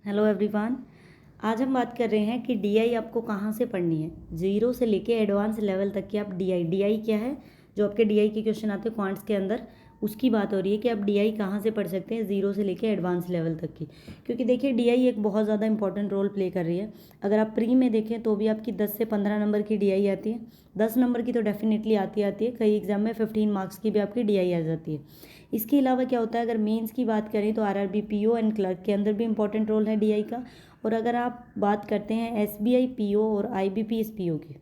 Hello everyone. आज हम बात कर रहे हैं कि डीआई आपको कहाँ से पढ़नी है। जीरो से लेके एडवांस लेवल तक की आप डीआई क्या है, जो आपके डीआई के क्वेश्चन आते हैं क्वांट्स के अंदर, उसकी बात हो रही है कि आप डीआई कहाँ से पढ़ सकते हैं जीरो से लेके एडवांस लेवल तक की। क्योंकि देखिए डीआई एक बहुत ज़्यादा इंपॉर्टेंट रोल प्ले कर रही है। अगर आप प्री में देखें तो भी आपकी 10 से 15 नंबर की डीआई आती है। 10 नंबर की तो डेफिनेटली आती है, कई एग्जाम में 15 मार्क्स की भी आपकी डीआई आ जाती है। इसके अलावा क्या होता है, अगर मेंस की बात करें तो आरआरबी पीओ एंड क्लर्क के अंदर भी इंपॉर्टेंट रोल है डीआई का। और अगर आप बात करते हैं एसबीआई पीओ और आईबीपीएस पीओ की,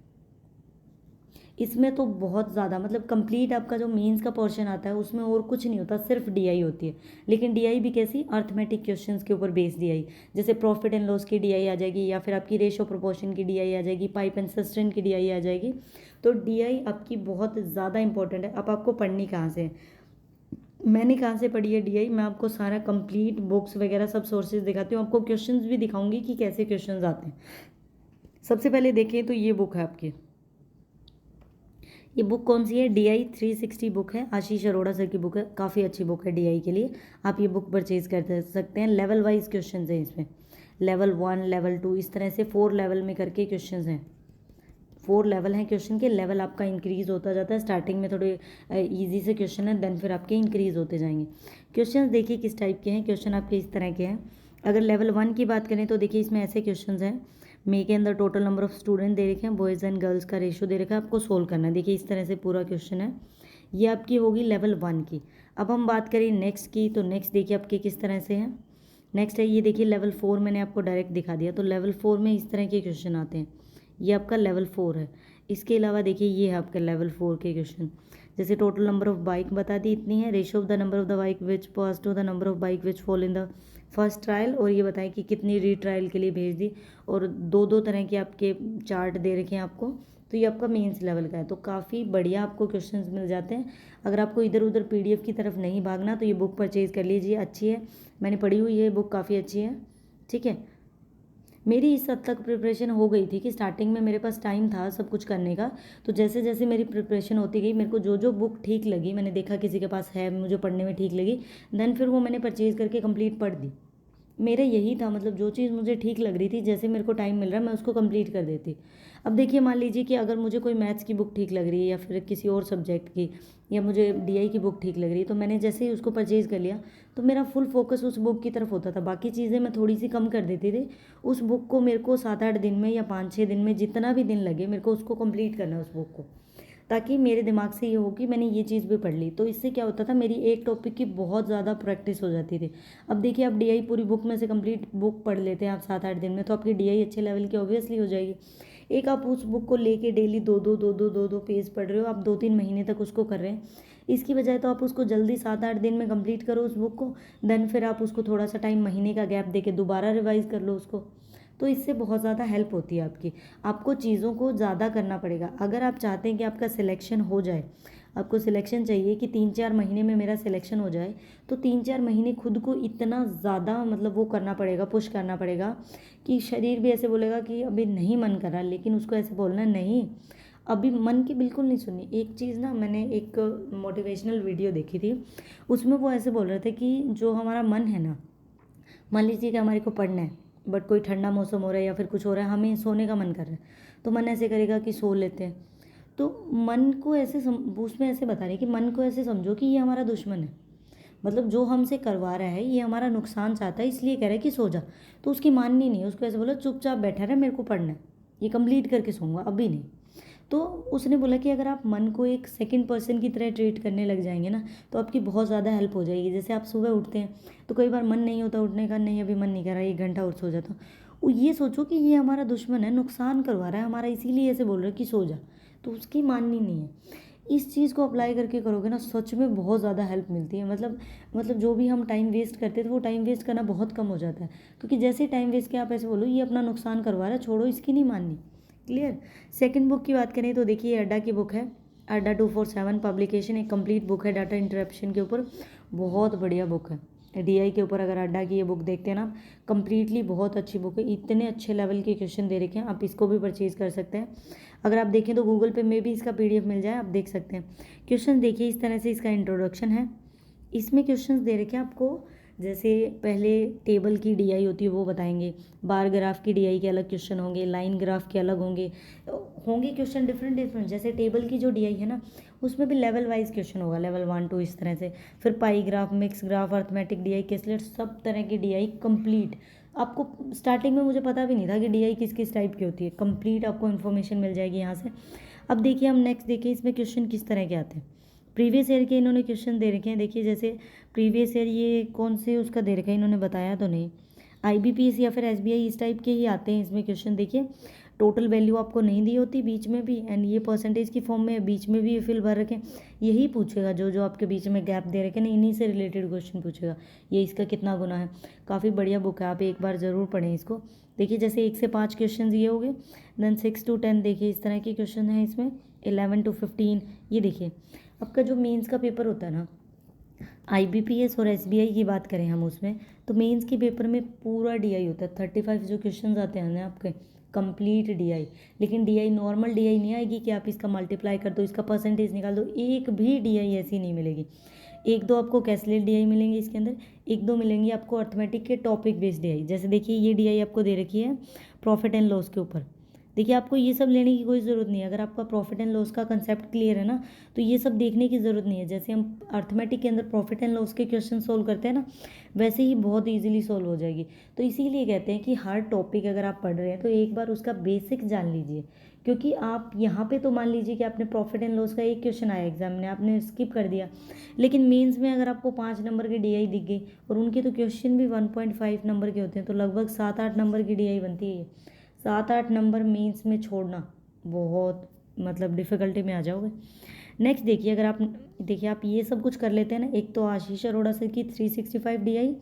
इसमें तो बहुत ज़्यादा मतलब कंप्लीट आपका जो मेंस का पोर्शन आता है उसमें और कुछ नहीं होता, सिर्फ डीआई होती है। लेकिन डीआई भी कैसी, अर्थमेटिक क्वेश्चंस के ऊपर बेस्ड डीआई, जैसे प्रॉफिट एंड लॉस की डीआई आ जाएगी, या फिर आपकी रेशो प्रोपोर्शन की डीआई आ जाएगी, पाइप एंड सस्टेन की डीआई आ जाएगी। तो डीआई आपकी बहुत ज़्यादा इंपॉर्टेंट है। अब आपको पढ़नी कहाँ से है, मैंने कहाँ से पढ़ी है डीआई, मैं आपको सारा कंप्लीट बुक्स वगैरह सब सोर्सेज दिखाती हूँ, आपको क्वेश्चंस भी दिखाऊंगी कि कैसे क्वेश्चंस आते हैं। सबसे पहले देखें तो ये बुक है आपकी, ये बुक कौन सी है, डीआई 360 बुक है, आशीष अरोड़ा सर की बुक है। काफ़ी अच्छी बुक है डीआई के लिए, आप ये बुक परचेज कर सकते हैं। लेवल वाइज क्वेश्चन हैं इसमें, लेवल 1 लेवल 2 इस तरह से 4 लेवल में करके क्वेश्चन हैं। 4 लेवल हैं क्वेश्चन के, लेवल आपका इंक्रीज होता जाता है। स्टार्टिंग में थोड़े इजी से क्वेश्चन है, देन फिर आपके इंक्रीज होते जाएंगे। क्वेश्चन देखिए किस टाइप के हैं, क्वेश्चन आपके इस तरह के हैं। अगर लेवल 1 की बात करें तो देखिए इसमें ऐसे क्वेश्चन हैं, मे के अंदर total number of student they रखे हैं, बॉयज़ एंड गर्ल्स का रेशो दे रखा है, आपको सोल्व करना है। देखिए इस तरह से पूरा क्वेश्चन है, ये आपकी होगी लेवल 1 की। अब हम बात करें नेक्स्ट की, तो नेक्स्ट देखिए आपके किस तरह से हैं। नेक्स्ट है ये देखिए लेवल 4, मैंने आपको डायरेक्ट दिखा दिया। तो लेवल 4 में इस तरह के क्वेश्चन आते हैं, ये आपका लेवल 4 है। इसके अलावा देखिए ये है आपका लेवल 4 के क्वेश्चन, जैसे टोटल नंबर ऑफ बाइक बता दी इतनी है, ratio of the number of the bike which pass to the number of bike which fall in the first trial, और ये बताएं कि कितनी रीट्रायल के लिए भेज दी, और दो दो तरह के आपके चार्ट दे रखे हैं आपको। तो ये आपका मेंस लेवल का है। तो काफ़ी बढ़िया आपको क्वेश्चंस मिल जाते हैं। अगर आपको इधर उधर पीडीएफ की तरफ नहीं भागना तो ये बुक परचेज कर लीजिए, अच्छी है, मैंने पढ़ी हुई है बुक, काफ़ी अच्छी है। ठीक है, मेरी इस हद तक प्रिपरेशन हो गई थी कि स्टार्टिंग में मेरे पास टाइम था सब कुछ करने का। तो जैसे जैसे मेरी प्रिपरेशन होती गई, मेरे को जो जो बुक ठीक लगी, मैंने देखा किसी के पास है, मुझे पढ़ने में ठीक लगी, देन फिर वो मैंने परचेज़ करके कंप्लीट पढ़ दी। मेरा यही था, मतलब जो चीज़ मुझे ठीक लग रही थी, जैसे मेरे को टाइम मिल रहा है मैं उसको कंप्लीट कर देती। अब देखिए मान लीजिए कि अगर मुझे कोई मैथ्स की बुक ठीक लग रही है या फिर किसी और सब्जेक्ट की, या मुझे डीआई की बुक ठीक लग रही है, तो मैंने जैसे ही उसको परचेज़ कर लिया तो मेरा फुल फोकस उस बुक की तरफ होता था, बाकी चीज़ें मैं थोड़ी सी कम कर देती थी। उस बुक को मेरे को 7-8 दिन में या 5-6 दिन में, जितना भी दिन लगे, मेरे को उसको कंप्लीट करना है उस बुक को, ताकि मेरे दिमाग से ये हो कि मैंने ये चीज़ भी पढ़ ली। तो इससे क्या होता था, मेरी एक टॉपिक की बहुत ज़्यादा प्रैक्टिस हो जाती थी। अब देखिए आप डीआई पूरी बुक में से कंप्लीट बुक पढ़ लेते हैं आप 7-8 दिन में, तो आपकी डीआई अच्छे लेवल की ऑब्वियसली हो जाएगी। एक आप उस बुक को लेके डेली दो दो पेज पढ़ रहे हो, आप 2-3 महीने तक उसको कर रहे हैं। इसकी बजाय तो आप उसको जल्दी 7-8 दिन में कंप्लीट करो उस बुक को, देन फिर आप उसको थोड़ा सा टाइम, महीने का गैप दे के दोबारा रिवाइज कर लो उसको। तो इससे बहुत ज़्यादा हेल्प होती है आपकी। आपको चीज़ों को ज़्यादा करना पड़ेगा अगर आप चाहते हैं कि आपका सिलेक्शन हो जाए। आपको सिलेक्शन चाहिए कि 3-4 महीने में मेरा सिलेक्शन हो जाए, तो 3-4 महीने खुद को इतना ज़्यादा मतलब वो करना पड़ेगा, पुश करना पड़ेगा कि शरीर भी ऐसे बोलेगा कि अभी नहीं मन कर रहा, लेकिन उसको ऐसे बोलना नहीं, अभी मन की बिल्कुल नहीं सुननी। एक चीज़ ना, मैंने एक मोटिवेशनल वीडियो देखी थी, उसमें वो ऐसे बोल रहे थे कि जो हमारा मन है ना, मान लीजिए कि हमारे को पढ़ना है, बट कोई ठंडा मौसम हो रहा है या फिर कुछ हो रहा है, हमें सोने का मन कर रहा है, तो मन ऐसे करेगा कि सो लेते हैं। तो मन को ऐसे उसमें ऐसे बता रहे कि मन को ऐसे समझो कि ये हमारा दुश्मन है, मतलब जो हमसे करवा रहा है ये हमारा नुकसान चाहता है, इसलिए कह रहा है कि सो जा। तो उसकी माननी नहीं है, उसको ऐसे बोलो चुपचाप बैठा रहे, मेरे को पढ़ना है, ये कंप्लीट करके सोऊंगा, अभी नहीं। तो उसने बोला कि अगर आप मन को एक सेकंड पर्सन की तरह ट्रीट करने लग जाएंगे ना, तो आपकी बहुत ज़्यादा हेल्प हो जाएगी। जैसे आप सुबह उठते हैं तो कई बार मन नहीं होता उठने का, नहीं अभी मन नहीं कर रहा, 1 घंटा और सो जाता हूँ, ये सोचो कि ये हमारा दुश्मन है, नुकसान करवा रहा है हमारा, इसीलिए ऐसे बोल रहा है कि सो जा, तो उसकी माननी नहीं है। इस चीज़ को अप्लाई करके करोगे ना, सच में बहुत ज़्यादा हेल्प मिलती है। मतलब जो भी हम टाइम वेस्ट करते थे वो टाइम वेस्ट करना बहुत कम हो जाता है, क्योंकि जैसे ही टाइम वेस्ट किया आप ऐसे बोलो ये अपना नुकसान करवा रहा है, छोड़ो, इसकी नहीं माननी। क्लियर। सेकंड बुक की बात करें तो देखिए अड्डा की बुक है, अड्डा 247 पब्लिकेशन, एक कंप्लीट बुक है डाटा इंटरप्शन के ऊपर, बहुत बढ़िया बुक है डीआई के ऊपर। अगर अड्डा की ये बुक देखते हैं ना, कंप्लीटली बहुत अच्छी बुक है, इतने अच्छे लेवल के क्वेश्चन दे रखे हैं, आप इसको भी परचेज कर सकते हैं। अगर आप देखें तो गूगल पे में भी इसका पीडीएफ मिल जाए, आप देख सकते हैं। क्वेश्चन देखिए इस तरह से, इसका इंट्रोडक्शन है, इसमें क्वेश्चंस दे रखे हैं आपको जैसे पहले टेबल की डीआई होती है वो बताएंगे, बार ग्राफ की डीआई के अलग क्वेश्चन होंगे, लाइन ग्राफ के अलग होंगे क्वेश्चन डिफरेंट डिफरेंट। जैसे टेबल की जो डीआई है ना उसमें भी लेवल वाइज क्वेश्चन होगा, लेवल 1 2 इस तरह से। फिर pie graph, mix graph, arithmetic DI, caselet, सब तरह की डीआई कंप्लीट। आपको स्टार्टिंग में मुझे पता भी नहीं था कि डीआई किस किस टाइप की होती है, कंप्लीट आपको इन्फॉर्मेशन मिल जाएगी यहाँ से। अब देखिए हम नेक्स्ट देखिए इसमें क्वेश्चन किस तरह के आते हैं। प्रीवियस ईयर के इन्होंने क्वेश्चन दे रखे हैं। देखिए जैसे प्रीवियस ईयर ये कौन से उसका दे रखा है इन्होंने बताया तो नहीं, आईबीपीएस या फिर एसबीआई इस टाइप के ही आते हैं इसमें क्वेश्चन। देखिए टोटल वैल्यू आपको नहीं दी होती बीच में भी, एंड ये परसेंटेज की फॉर्म में बीच में भी ये फिल भर रखे। यही पूछेगा जो जो आपके बीच में गैप दे रखे ना, इन्हीं से रिलेटेड क्वेश्चन पूछेगा। ये इसका कितना गुना है। काफ़ी बढ़िया बुक है, आप एक बार ज़रूर पढ़ें इसको। देखिए जैसे 1 से 5 क्वेश्चन ये हो गए, देन 6 to 10 देखिए इस तरह के क्वेश्चन हैं इसमें, 11 to 15। ये देखिए आपका जो मेंस का पेपर होता है ना, आईबीपीएस और एसबीआई की बात करें हम उसमें, तो मेंस के पेपर में पूरा डीआई होता है। 35 जो क्वेश्चन आते हैं ना आपके, कंप्लीट डीआई। लेकिन डीआई नॉर्मल डीआई नहीं आएगी कि आप इसका मल्टीप्लाई कर दो, इसका परसेंटेज निकाल दो, एक भी डीआई ऐसी नहीं मिलेगी। एक दो आपको कैसलेट डीआई मिलेंगे इसके अंदर, एक दो मिलेंगी आपको अर्थमेटिक के टॉपिक बेस्ड डीआई। जैसे देखिए ये डीआई आपको दे रखी है प्रॉफिट एंड लॉस के ऊपर। देखिए आपको ये सब लेने की कोई ज़रूरत नहीं है, अगर आपका प्रॉफिट एंड लॉस का कंसेप्ट क्लियर है ना तो ये सब देखने की ज़रूरत नहीं है। जैसे हम अर्थमेटिक के अंदर प्रॉफिट एंड लॉस के क्वेश्चन सोल्व करते हैं ना, वैसे ही बहुत ईजिली सोल्व हो जाएगी। तो इसीलिए कहते हैं कि हर टॉपिक अगर आप पढ़ रहे हैं तो एक बार उसका बेसिक जान लीजिए, क्योंकि आप यहाँ पे तो मान लीजिए कि आपने प्रॉफिट एंड लॉस का एक क्वेश्चन आया एग्जाम में, आपने स्किप कर दिया, लेकिन मेंस में अगर आपको 5 नंबर की डीआई दिख गई और उनके तो क्वेश्चन भी 1.5 नंबर के होते हैं, तो लगभग 7 8 नंबर की डीआई बनती है। 7 8 नंबर मेंस में छोड़ना बहुत मतलब डिफ़िकल्टी में आ जाओगे। नेक्स्ट देखिए अगर आप देखिए आप ये सब कुछ कर लेते हैं ना, एक तो आशीष अरोड़ा सर की 365 डीआई,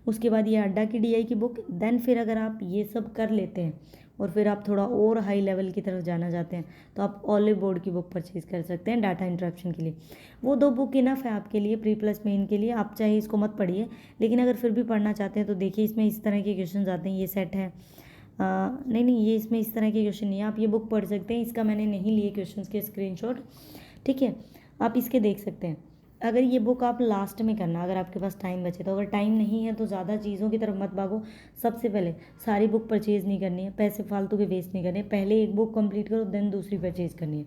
उसके बाद ये अड्डा की डीआई की बुक, देन फिर अगर आप ये सब कर लेते हैं और फिर आप थोड़ा और हाई लेवल की तरफ जाना चाहते हैं तो आप ऑलिव बोर्ड की बुक परचेज कर सकते हैं डाटा इंट्रैक्शन के लिए। वो 2 बुक इनफ है आपके लिए प्री प्लस मेन के लिए, आप चाहे इसको मत पढ़िए, लेकिन अगर फिर भी पढ़ना चाहते हैं तो देखिए इसमें इस तरह के क्वेश्चन आते हैं। ये सेट है नहीं नहीं, ये इसमें इस तरह के क्वेश्चन नहीं है, आप ये बुक पढ़ सकते हैं। इसका मैंने नहीं लिए क्वेश्चन के स्क्रीनशॉट, ठीक है, आप इसके देख सकते हैं। अगर ये बुक आप लास्ट में करना, अगर आपके पास टाइम बचे तो, अगर टाइम नहीं है तो ज़्यादा चीज़ों की तरफ मत भागो। सबसे पहले सारी बुक परचेज़ नहीं करनी है, पैसे फालतू के वेस्ट नहीं करने, पहले एक बुक कंप्लीट करो देन दूसरी परचेज़ करनी है।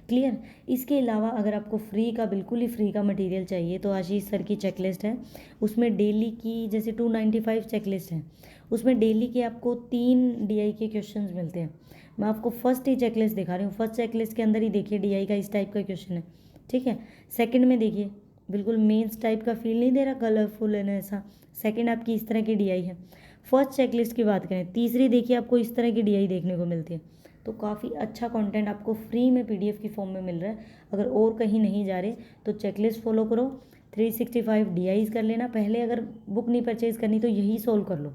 क्लियर। इसके अलावा अगर आपको फ्री का, बिल्कुल ही फ्री का मटेरियल चाहिए तो आशीष सर की चेकलिस्ट है, उसमें डेली की जैसे 295 चेकलिस्ट है, उसमें डेली के आपको 3 डीआई के क्वेश्चंस मिलते हैं। मैं आपको फर्स्ट ही चेकलिस्ट दिखा रही हूँ, फर्स्ट चेकलिस्ट के अंदर ही देखिए डीआई का इस टाइप का क्वेश्चन है, ठीक है। सेकंड में देखिए बिल्कुल मेंस टाइप का फील नहीं दे रहा, कलरफुल है ना ऐसा, सेकंड आपकी इस तरह की डीआई है। फर्स्ट चेकलिस्ट की बात करें, तीसरी देखिए आपको इस तरह की डीआई देखने को मिलती है। तो काफ़ी अच्छा कंटेंट आपको फ्री में पीडीएफ की फॉर्म में मिल रहा है। अगर और कहीं नहीं जा रहे तो चेकलिस्ट फॉलो करो, 365 डीआईज कर लेना पहले। अगर बुक नहीं परचेज करनी तो यही सोल्व कर लो।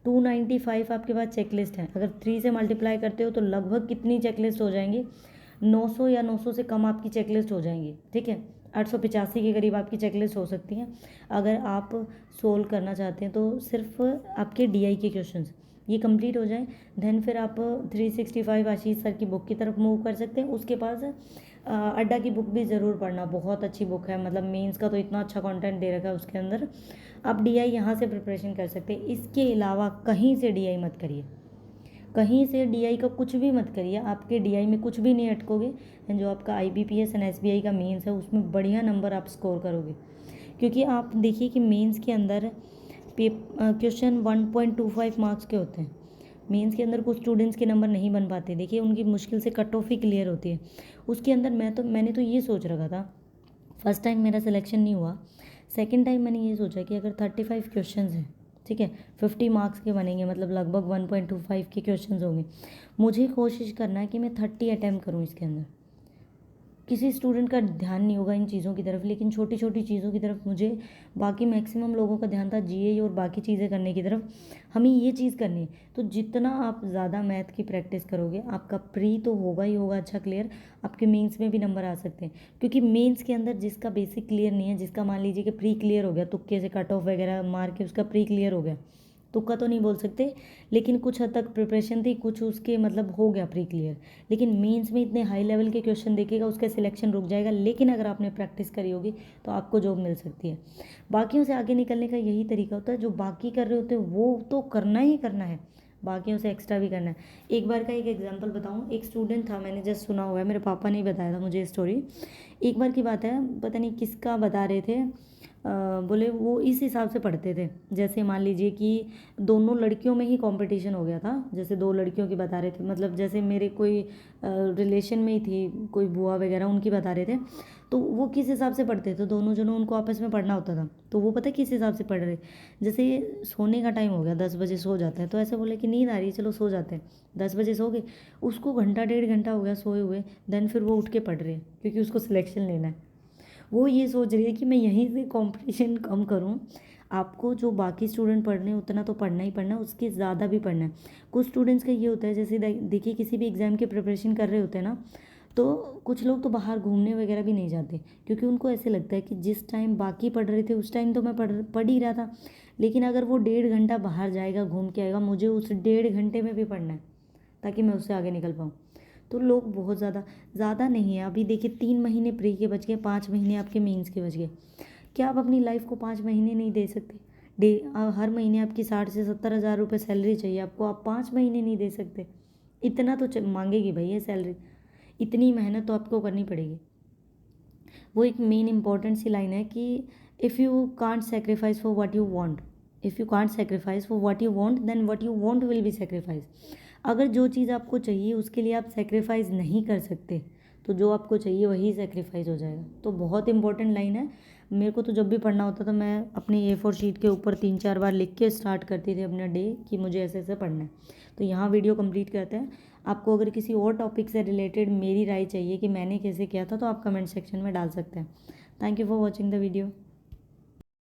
295 आपके पास चेकलिस्ट है, अगर 3 से मल्टीप्लाई करते हो तो लगभग कितनी चेकलिस्ट हो जाएंगी, 900 या 900 से कम आपकी चेकलिस्ट हो जाएंगी, ठीक है। 885 के करीब आपकी चेकलिस्ट हो सकती है अगर आप सोल्व करना चाहते हैं। तो सिर्फ आपके डीआई के क्वेश्चंस ये कंप्लीट हो जाए, देन फिर आप 365 आशीष सर की बुक की तरफ मूव कर सकते हैं। उसके पास अड्डा की बुक भी ज़रूर पढ़ना, बहुत अच्छी बुक है, मतलब मेंस का तो इतना अच्छा कंटेंट दे रखा है उसके अंदर। आप डीआई यहाँ से प्रिपरेशन कर सकते हैं। इसके अलावा कहीं से डीआई मत करिए, कहीं से डीआई का कुछ भी मत करिए, आपके डीआई में कुछ भी नहीं अटकोगे। एंड जो आपका आईबीपीएस एंड एसबीआई का मेंस है उसमें बढ़िया नंबर आप स्कोर करोगे, क्योंकि आप देखिए कि मेंस के अंदर क्वेश्चन 1.25 मार्क्स के होते हैं। मेंस के अंदर कुछ स्टूडेंट्स के नंबर नहीं बन पाते, देखिए उनकी मुश्किल से कट ऑफ ही क्लियर होती है। उसके अंदर मैंने तो ये सोच रखा था, फर्स्ट टाइम मेरा सिलेक्शन नहीं हुआ, सेकंड टाइम मैंने ये सोचा कि अगर 35 क्वेश्चंस हैं, ठीक है, 50 मार्क्स के बनेंगे, मतलब लगभग 1.25 के क्वेश्चंस होंगे, मुझे कोशिश करना है कि मैं 30 अटैम्प्ट करूँ इसके अंदर। किसी स्टूडेंट का ध्यान नहीं होगा इन चीज़ों की तरफ, लेकिन छोटी छोटी चीज़ों की तरफ मुझे, बाकी मैक्सिमम लोगों का ध्यान था जीए और बाकी चीज़ें करने की तरफ, हमें ये चीज़ करनी है। तो जितना आप ज़्यादा मैथ की प्रैक्टिस करोगे, आपका प्री तो होगा ही होगा अच्छा क्लियर, आपके मेंस में भी नंबर आ सकते हैं। क्योंकि मेंस के अंदर जिसका बेसिक क्लियर नहीं है, जिसका मान लीजिए कि प्री क्लियर हो गया, तुक्के से कट ऑफ वगैरह मार के उसका प्री क्लियर हो गया, तुक्का तो नहीं बोल सकते, लेकिन कुछ हद तक प्रिपरेशन थी, कुछ उसके मतलब हो गया प्री क्लियर। लेकिन मेंस में इतने हाई लेवल के क्वेश्चन देखेगा, उसका सिलेक्शन रुक जाएगा। लेकिन अगर आपने प्रैक्टिस करी होगी तो आपको जॉब मिल सकती है। बाकियों से आगे निकलने का यही तरीका होता है, जो बाकी कर रहे होते हैं वो तो करना ही करना है, बाकियों से एक्स्ट्रा भी करना है। एक बार का एक एग्जांपल बताऊं, एक स्टूडेंट था, मैंने जस्ट सुना हुआ है, मेरे पापा ने ही बताया था मुझे स्टोरी। एक बार की बात है, पता नहीं किसका बता रहे थे, बोले वो इस हिसाब से पढ़ते थे, जैसे मान लीजिए कि दोनों लड़कियों में ही कंपटीशन हो गया था। जैसे दो लड़कियों की बता रहे थे, मतलब जैसे मेरे कोई रिलेशन में ही थी, कोई बुआ वगैरह, उनकी बता रहे थे। तो वो किस हिसाब से पढ़ते थे, दोनों जनों, उनको आपस में पढ़ना होता था। तो वो पता है किस हिसाब से पढ़ रहे, जैसे सोने का टाइम हो गया, 10 बजे सो जाते हैं, तो ऐसे बोले कि नींद आ रही है चलो सो जाते हैं, 10 बजे सो गए। उसको घंटा 1.5 घंटा हो गया सोए हुए, देन फिर वो उठ के पढ़ रहे हैं, क्योंकि उसको सिलेक्शन लेना है। वो ये सोच रही है कि मैं यहीं से कंपटीशन कम करूं। आपको जो बाकी स्टूडेंट पढ़ रहे हैं उतना तो पढ़ना ही पढ़ना है, उसके ज़्यादा भी पढ़ना है। कुछ स्टूडेंट्स का ये होता है, जैसे देखिए किसी भी एग्ज़ाम के प्रिपरेशन कर रहे होते हैं ना, तो कुछ लोग तो बाहर घूमने वगैरह भी नहीं जाते, क्योंकि उनको ऐसे लगता है कि जिस टाइम बाकी पढ़ रहे थे उस टाइम तो मैं पढ़ ही रहा था। लेकिन अगर वो 1.5 घंटा बाहर जाएगा, घूम के आएगा, मुझे उस 1.5 घंटे में भी पढ़ना है ताकि मैं उससे आगे निकल पाऊँ। तो लोग बहुत ज़्यादा नहीं है। अभी देखिए 3 महीने प्री के बच गए, 5 महीने आपके मेंस के बच गए। क्या आप अपनी लाइफ को 5 महीने नहीं दे सकते? हर महीने आपकी 60 से 70 हज़ार रुपये सैलरी चाहिए आपको, आप 5 महीने नहीं दे सकते? इतना तो मांगेगी भाई ये सैलरी, इतनी मेहनत तो आपको करनी पड़ेगी। वो एक मेन इंपॉर्टेंट सी लाइन है कि if you can't sacrifice for what you want, if you can't sacrifice for what you want, then what you want will be sacrifice. अगर जो चीज़ आपको चाहिए उसके लिए आप सेक्रीफाइस नहीं कर सकते, तो जो आपको चाहिए वही सेक्रीफाइस हो जाएगा। तो बहुत इंपॉर्टेंट लाइन है। मेरे को तो जब भी पढ़ना होता था, मैं अपनी A4 शीट के ऊपर 3-4 बार लिख के स्टार्ट करती थी अपना डे कि मुझे ऐसे ऐसे पढ़ना है। तो यहाँ वीडियो कंप्लीट करते हैं। आपको अगर किसी और टॉपिक से रिलेटेड मेरी राय चाहिए कि मैंने कैसे किया था, तो आप कमेंट सेक्शन में डाल सकते हैं। Thank you for watching the video.